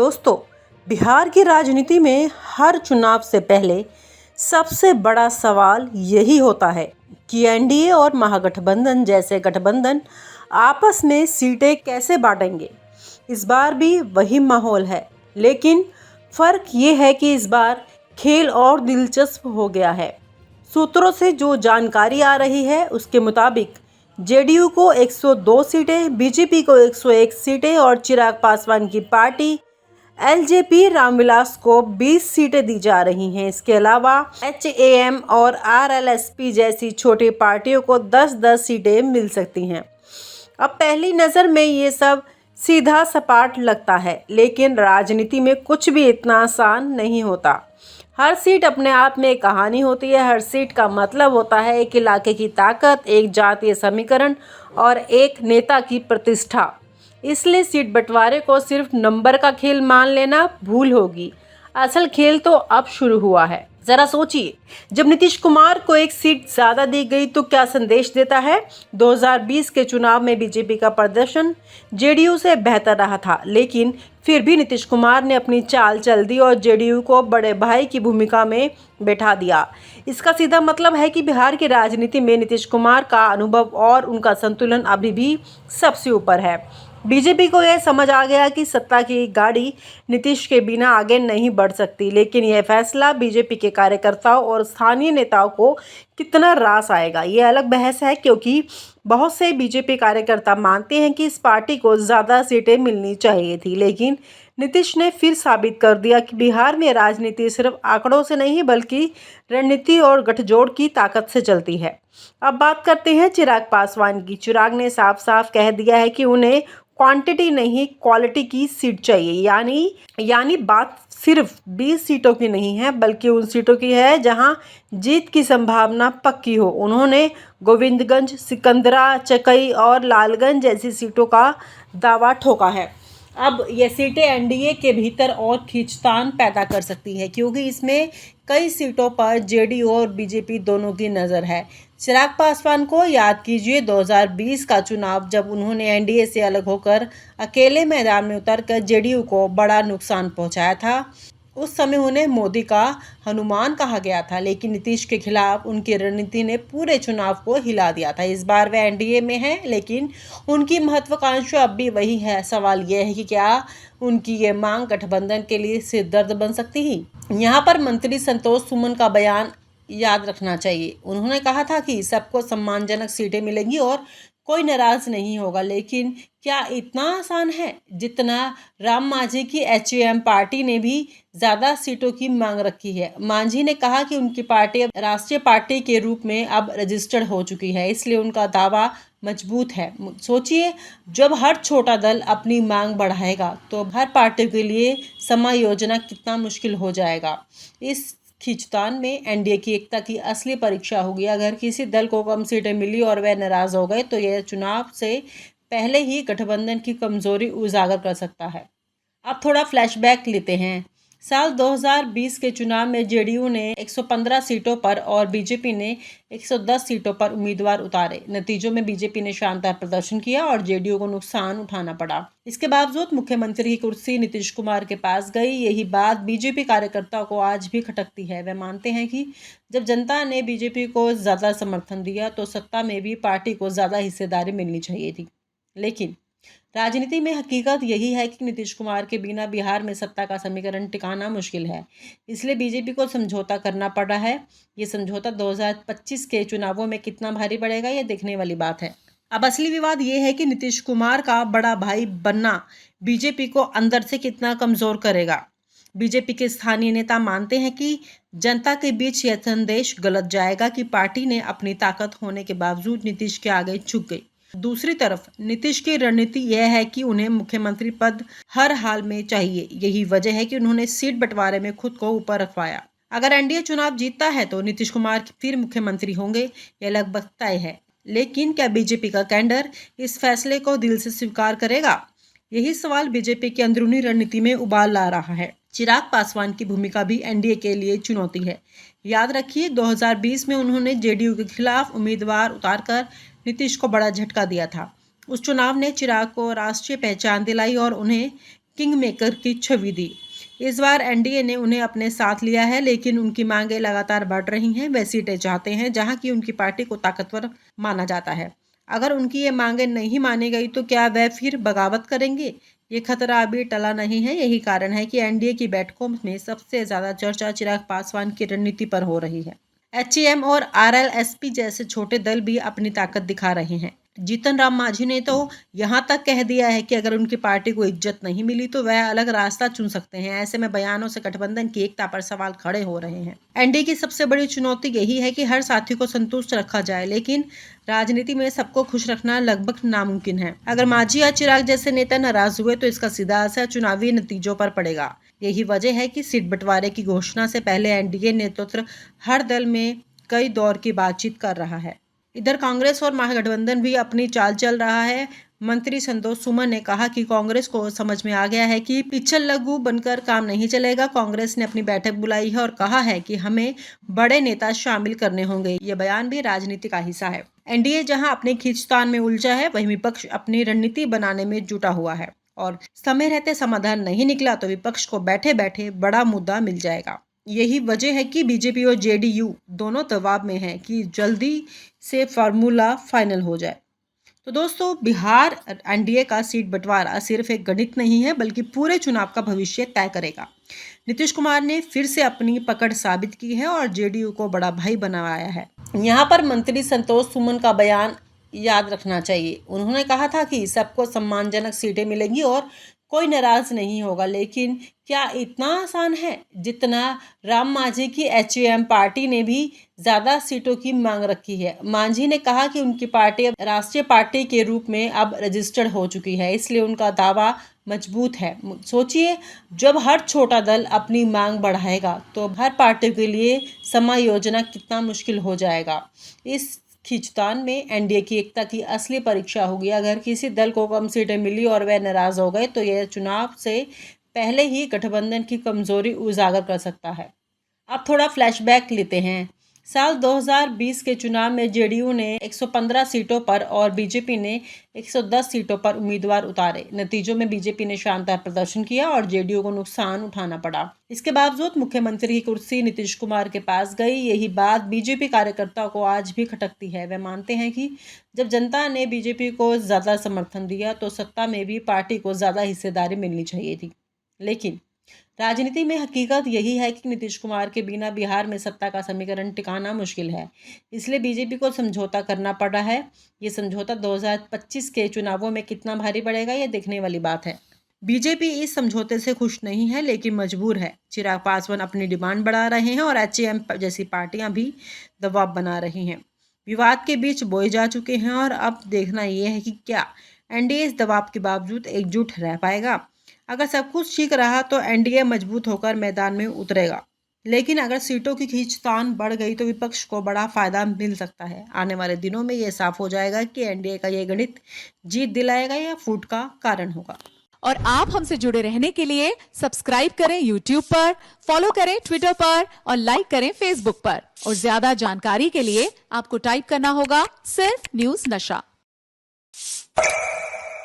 दोस्तों, बिहार की राजनीति में हर चुनाव से पहले सबसे बड़ा सवाल यही होता है कि एनडीए और महागठबंधन जैसे गठबंधन आपस में सीटें कैसे बांटेंगे। इस बार भी वही माहौल है, लेकिन फ़र्क ये है कि इस बार खेल और दिलचस्प हो गया है। सूत्रों से जो जानकारी आ रही है उसके मुताबिक जेडीयू को 102 सीटें, बीजेपी को 101 सीटें और चिराग पासवान की पार्टी एलजेपी रामविलास को 20 सीटें दी जा रही हैं। इसके अलावा एचएएम और आरएलएसपी जैसी छोटी पार्टियों को 10-10 सीटें मिल सकती हैं। अब पहली नज़र में ये सब सीधा सपाट लगता है, लेकिन राजनीति में कुछ भी इतना आसान नहीं होता। हर सीट अपने आप में एक कहानी होती है। हर सीट का मतलब होता है एक इलाके की ताकत, एक जातीय समीकरण और एक नेता की प्रतिष्ठा। इसलिए सीट बंटवारे को सिर्फ नंबर का खेल मान लेना भूल होगी। असल खेल तो अब शुरू हुआ है। ज़रा सोचिए, जब नीतीश कुमार को एक सीट ज़्यादा दी गई तो क्या संदेश देता है। 2020 के चुनाव में बीजेपी का प्रदर्शन जेडीयू से बेहतर रहा था, लेकिन फिर भी नीतीश कुमार ने अपनी चाल चल दी और जेडीयू को बड़े भाई की भूमिका में बैठा दिया। इसका सीधा मतलब है कि बिहार की राजनीति में नीतीश कुमार का अनुभव और उनका संतुलन अभी भी सबसे ऊपर है। बीजेपी को यह समझ आ गया कि सत्ता की गाड़ी नीतीश के बिना आगे नहीं बढ़ सकती, लेकिन यह फैसला बीजेपी के कार्यकर्ताओं और स्थानीय नेताओं को कितना रास आएगा, ये अलग बहस है, क्योंकि बहुत से बीजेपी कार्यकर्ता मानते हैं कि इस पार्टी को ज़्यादा सीटें मिलनी चाहिए थी। लेकिन नीतीश ने फिर साबित कर दिया कि बिहार में राजनीति सिर्फ आंकड़ों से नहीं बल्कि रणनीति और गठजोड़ की ताकत से चलती है। अब बात करते हैं चिराग पासवान की। चिराग ने साफ साफ कह दिया है कि उन्हें क्वांटिटी नहीं क्वालिटी की सीट चाहिए। यानी बात सिर्फ 20 सीटों की नहीं है, बल्कि उन सीटों की है जहां जीत की संभावना पक्की हो। उन्होंने गोविंदगंज, सिकंदरा, चकई और लालगंज जैसी सीटों का दावा ठोका है। अब ये सीटें एनडीए के भीतर और खींचतान पैदा कर सकती है, क्योंकि इसमें कई सीटों पर जेडीयू और बीजेपी दोनों की नज़र है। चिराग पासवान को याद कीजिए 2020 का चुनाव, जब उन्होंने एनडीए से अलग होकर अकेले मैदान में उतरकर जेडीयू को बड़ा नुकसान पहुंचाया था। उस समय उन्हें मोदी का हनुमान कहा गया था, लेकिन नीतीश के खिलाफ उनकी रणनीति ने पूरे चुनाव को हिला दिया था। इस बार वे एनडीए में हैं, लेकिन उनकी महत्वाकांक्षा अब भी वही है। सवाल यह है कि क्या उनकी ये मांग गठबंधन के लिए सिरदर्द बन सकती है। यहाँ पर मंत्री संतोष सुमन का बयान याद रखना चाहिए। उन्होंने कहा था कि सबको सम्मानजनक सीटें मिलेंगी और कोई नाराज नहीं होगा, लेकिन क्या इतना आसान है जितना राम मांझी की एचएएम पार्टी ने भी ज़्यादा सीटों की मांग रखी है। मांझी ने कहा कि उनकी पार्टी अब राष्ट्रीय पार्टी के रूप में अब रजिस्टर्ड हो चुकी है, इसलिए उनका दावा मजबूत है। सोचिए, जब हर छोटा दल अपनी मांग बढ़ाएगा तो हर पार्टी के लिए समायोजना कितना मुश्किल हो जाएगा। इस खींचतान में एनडीए की एकता की असली परीक्षा होगी। अगर किसी दल को कम सीटें मिली और वह नाराज हो गए तो यह चुनाव से पहले ही गठबंधन की कमजोरी उजागर कर सकता है। अब थोड़ा फ्लैशबैक लेते हैं। साल 2020 के चुनाव में जेडीयू ने 115 सीटों पर और बीजेपी ने 110 सीटों पर उम्मीदवार उतारे। नतीजों में बीजेपी ने शानदार प्रदर्शन किया और जेडीयू को नुकसान उठाना पड़ा। इसके बावजूद मुख्यमंत्री की कुर्सी नीतीश कुमार के पास गई। यही बात बीजेपी कार्यकर्ताओं को आज भी खटकती है। वे मानते हैं कि जब जनता ने बीजेपी को ज़्यादा समर्थन दिया तो सत्ता में भी पार्टी को ज़्यादा हिस्सेदारी मिलनी चाहिए थी। लेकिन राजनीति में हकीकत यही है कि नीतीश कुमार के बिना बिहार में सत्ता का समीकरण टिकाना मुश्किल है। इसलिए बीजेपी को समझौता करना पड़ रहा है। ये समझौता 2025 के चुनावों में कितना भारी पड़ेगा, ये देखने वाली बात है। अब असली विवाद ये है कि नीतीश कुमार का बड़ा भाई बनना बीजेपी को अंदर से कितना कमज़ोर करेगा। बीजेपी के स्थानीय नेता मानते हैं कि जनता के बीच यह संदेश गलत जाएगा कि पार्टी ने अपनी ताकत होने के बावजूद नीतीश के आगे झुक गई। दूसरी तरफ नीतीश की रणनीति यह है कि उन्हें मुख्यमंत्री पद हर हाल में चाहिए। यही वजह है कि उन्होंने सीट बंटवारे में खुद को ऊपर रखवाया। अगर एनडीए चुनाव जीतता है तो नीतीश कुमार फिर मुख्यमंत्री होंगे, यह लगभग तय है। लेकिन क्या बीजेपी का कैडर इस फैसले को दिल से स्वीकार करेगा? यही सवाल बीजेपी की अंदरूनी रणनीति में उबाल ला रहा है। चिराग पासवान की भूमिका भी एनडीए के लिए चुनौती है। याद रखिए, 2020 में उन्होंने जेडीयू के खिलाफ उम्मीदवार उतारकर नीतीश को बड़ा झटका दिया था। उस चुनाव ने चिराग को राष्ट्रीय पहचान दिलाई और उन्हें किंग मेकर की छवि दी। इस बार एनडीए ने उन्हें अपने साथ लिया है, लेकिन उनकी मांगें लगातार बढ़ रही हैं। वे सीटें चाहते हैं जहां की उनकी पार्टी को ताकतवर माना जाता है। अगर उनकी ये मांगें नहीं मानी गई तो क्या वे फिर बगावत करेंगे? ये खतरा अभी टला नहीं है। यही कारण है कि एनडीए की बैठकों में सबसे ज्यादा चर्चा चिराग पासवान की रणनीति पर हो रही है। एचएम और आरएलएसपी जैसे छोटे दल भी अपनी ताकत दिखा रहे हैं। जीतन राम मांझी ने तो यहाँ तक कह दिया है कि अगर उनकी पार्टी को इज्जत नहीं मिली तो वह अलग रास्ता चुन सकते हैं। ऐसे में बयानों से गठबंधन की एकता पर सवाल खड़े हो रहे हैं। एनडीए की सबसे बड़ी चुनौती यही है कि हर साथी को संतुष्ट रखा जाए, लेकिन राजनीति में सबको खुश रखना लगभग नामुमकिन है। अगर मांझी या चिराग जैसे नेता नाराज हुए तो इसका सीधा असर चुनावी नतीजों पर पड़ेगा। यही वजह है कि सीट बंटवारे की घोषणा से पहले एनडीए नेतृत्व हर दल में कई दौर की बातचीत कर रहा है। इधर कांग्रेस और महागठबंधन भी अपनी चाल चल रहा है। मंत्री संतोष सुमन ने कहा कि कांग्रेस को समझ में आ गया है कि पिछल लघु बनकर काम नहीं चलेगा। कांग्रेस ने अपनी बैठक बुलाई है और कहा है कि हमें बड़े नेता शामिल करने होंगे। ये बयान भी राजनीति का हिस्सा है। एनडीए जहां अपने खींचतान में उलझा है, वहीं विपक्ष अपनी रणनीति बनाने में जुटा हुआ है और समय रहते समाधान नहीं निकला तो विपक्ष को बैठे बैठे बड़ा मुद्दा मिल जाएगा। यही वजह है कि बीजेपी और जेडीयू दोनों दबाव में हैं कि जल्दी से फार्मूला फाइनल हो जाए। तो दोस्तों, बिहार एनडीए का सीट बंटवारा सिर्फ एक गणित नहीं है, बल्कि पूरे चुनाव का भविष्य तय करेगा। नीतीश कुमार ने फिर से अपनी पकड़ साबित की है और जेडीयू को बड़ा भाई बनाया है। यहाँ पर मंत्री संतोष सुमन का बयान याद रखना चाहिए। उन्होंने कहा था कि सबको सम्मानजनक सीटें मिलेंगी और कोई नाराज नहीं होगा, लेकिन क्या इतना आसान है? जितना राम मांझी की एचएम पार्टी ने भी ज़्यादा सीटों की मांग रखी है। मांझी ने कहा कि उनकी पार्टी अब राष्ट्रीय पार्टी के रूप में अब रजिस्टर्ड हो चुकी है, इसलिए उनका दावा मजबूत है। सोचिए, जब हर छोटा दल अपनी मांग बढ़ाएगा तो हर पार्टी के लिए समायोजना कितना मुश्किल हो जाएगा। इस खींचतान में एनडीए की एकता की असली परीक्षा होगी। अगर किसी दल को कम सीटें मिली और वह नाराज हो गए तो यह चुनाव से पहले ही गठबंधन की कमजोरी उजागर कर सकता है। अब थोड़ा फ्लैशबैक लेते हैं। साल 2020 के चुनाव में जेडीयू ने 115 सीटों पर और बीजेपी ने 110 सीटों पर उम्मीदवार उतारे। नतीजों में बीजेपी ने शानदार प्रदर्शन किया और जेडीयू को नुकसान उठाना पड़ा। इसके बावजूद मुख्यमंत्री की कुर्सी नीतीश कुमार के पास गई। यही बात बीजेपी कार्यकर्ताओं को आज भी खटकती है। वे मानते हैं कि जब जनता ने बीजेपी को ज़्यादा समर्थन दिया तो सत्ता में भी पार्टी को ज़्यादा हिस्सेदारी मिलनी चाहिए थी। लेकिन राजनीति में हकीकत यही है कि नीतीश कुमार के बिना बिहार में सत्ता का समीकरण टिकाना मुश्किल है। इसलिए बीजेपी को समझौता करना पड़ा है। ये समझौता 2025 के चुनावों में कितना भारी पड़ेगा, ये देखने वाली बात है। बीजेपी इस समझौते से खुश नहीं है, लेकिन मजबूर है। चिराग पासवान अपनी डिमांड बढ़ा रहे हैं और एचएम जैसी पार्टियां भी दबाव बना रही हैं। विवाद के बीच बोए जा चुके हैं और अब देखना यह है कि क्या एनडीए इस दबाव के बावजूद एकजुट रह पाएगा। अगर सब कुछ ठीक रहा तो एनडीए मजबूत होकर मैदान में उतरेगा, लेकिन अगर सीटों की खींचतान बढ़ गई तो विपक्ष को बड़ा फायदा मिल सकता है। आने वाले दिनों में ये साफ हो जाएगा कि एनडीए का ये गणित जीत दिलाएगा या फूट का कारण होगा। और आप हमसे जुड़े रहने के लिए सब्सक्राइब करें YouTube पर, फॉलो करें Twitter पर और लाइक करें Facebook पर। और ज्यादा जानकारी के लिए आपको टाइप करना होगा सिर्फ न्यूज़ नशा।